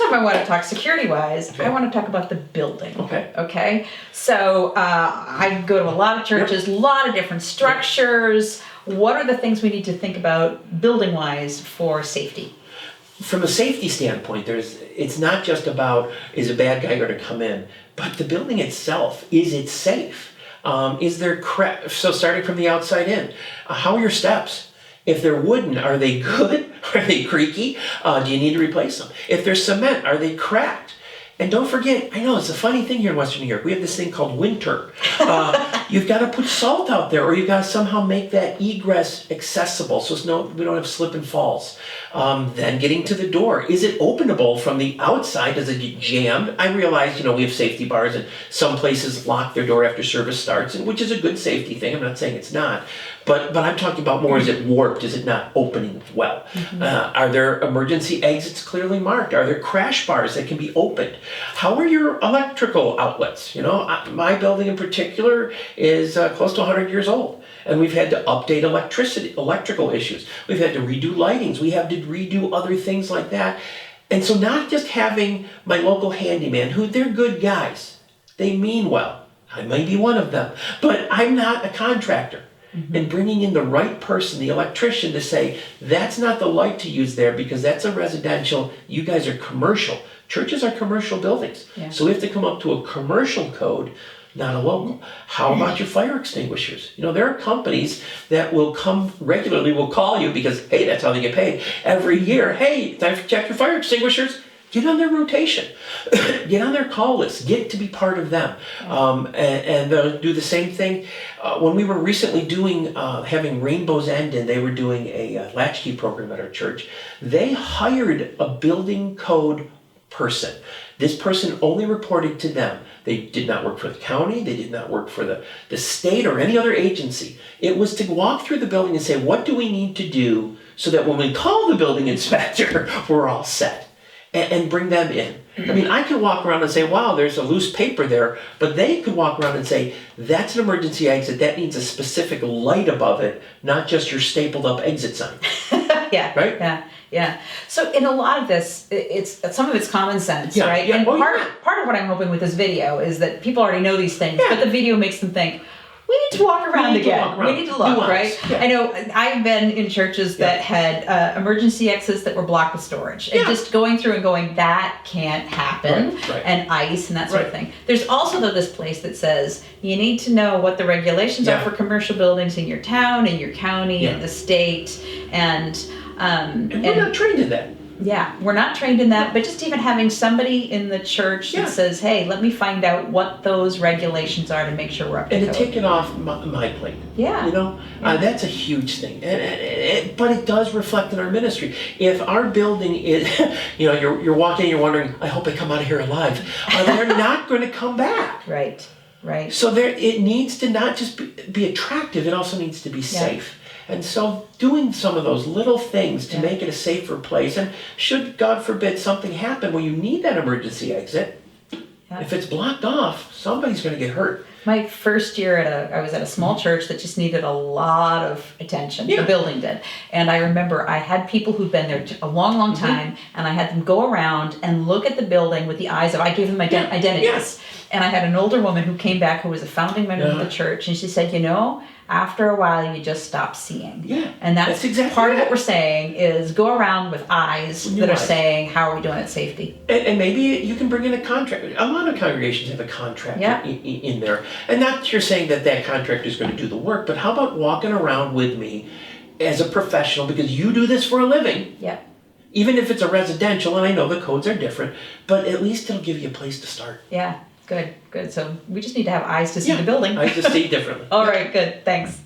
time I want to talk security-wise, Okay. I want to talk about the building. Okay. Okay? So I go to a lot of churches, a lot of different structures. What are the things we need to think about building-wise for safety? From a safety standpoint, it's not just about, is a bad guy going to come in, but the building itself, is it safe? Is there so starting from the outside in, how are your steps? If they're wooden, are they good? Are they creaky? Do you need to replace them? If they're cement, are they cracked? And don't forget, I know it's a funny thing here in Western New York. We have this thing called winter. You've got to put salt out there, or you've got to somehow make that egress accessible so we don't have slip and falls. Then getting to the door. Is it openable from the outside? Does it get jammed? I realize, we have safety bars and some places lock their door after service starts, which is a good safety thing. I'm not saying it's not. But I'm talking about more, is it warped? Is it not opening well? Mm-hmm. Are there emergency exits clearly marked? Are there crash bars that can be opened? How are your electrical outlets? My building in particular is close to 100 years old. And we've had to update electrical issues. We've had to redo lightings. We have to redo other things like that. And so not just having my local handyman, who they're good guys. They mean well. I may be one of them. But I'm not a contractor. Mm-hmm. And bringing in the right person, the electrician, to say, that's not the light to use there because that's a residential, you guys are commercial. Churches are commercial buildings. Yeah. So we have to come up to a commercial code, not a local. How about your fire extinguishers? There are companies that will come regularly, will call you because, hey, that's how they get paid. Every year, hey, time to check your fire extinguishers. Get on their rotation. Get on their call list. Get to be part of them. And they'll do the same thing. When we were recently having Rainbow's End, and they were doing a latchkey program at our church, they hired a building code person. This person only reported to them. They did not work for the county. They did not work for the state or any other agency. It was to walk through the building and say, what do we need to do so that when we call the building inspector, we're all set? And bring them in. I mean, I could walk around and say, wow, there's a loose paper there, but they could walk around and say, that's an emergency exit. That needs a specific light above it, not just your stapled up exit sign. Yeah. Right? Yeah. So in a lot of this, some of it's common sense, right? Yeah. And part of what I'm hoping with this video is that people already know these things, but the video makes them think, we need to walk around again. We need to look, right? Yeah. I know I've been in churches that had emergency exits that were blocked with storage. And just going through and going, that can't happen. Right. And ice and that sort of thing. There's also this place that says you need to know what the regulations are for commercial buildings in your town, in your county, in the state. And we're not trained in that. Yeah, we're not trained in that, but just even having somebody in the church that says, hey, let me find out what those regulations are to make sure we're up to code. And to take it off my plate. Yeah. That's a huge thing. But it does reflect in our ministry. If our building is, you're walking, you're wondering, I hope I come out of here alive. They're not going to come back. Right. So it needs to not just be attractive, it also needs to be safe. And so doing some of those little things to make it a safer place, and should, God forbid, something happen where you need that emergency exit, if it's blocked off, somebody's going to get hurt. My first year I was at a small church that just needed a lot of attention. The building did. And I remember I had people who'd been there a long, long time, and I had them go around and look at the building with the eyes of, I gave them identities. Yes. And I had an older woman who came back who was a founding member of the church, and she said, after a while you just stop seeing. Yeah. And that's exactly part of what we're saying is go around with eyes that are saying, how are we doing at safety? And maybe you can bring in a contractor. A lot of congregations have a contractor in there. And not that you're saying that contractor is going to do the work, but how about walking around with me as a professional, because you do this for a living. Yeah. Even if it's a residential, and I know the codes are different, but at least it'll give you a place to start. Yeah. Good. So we just need to have eyes to see the building. Eyes to see differently. All right, good. Thanks.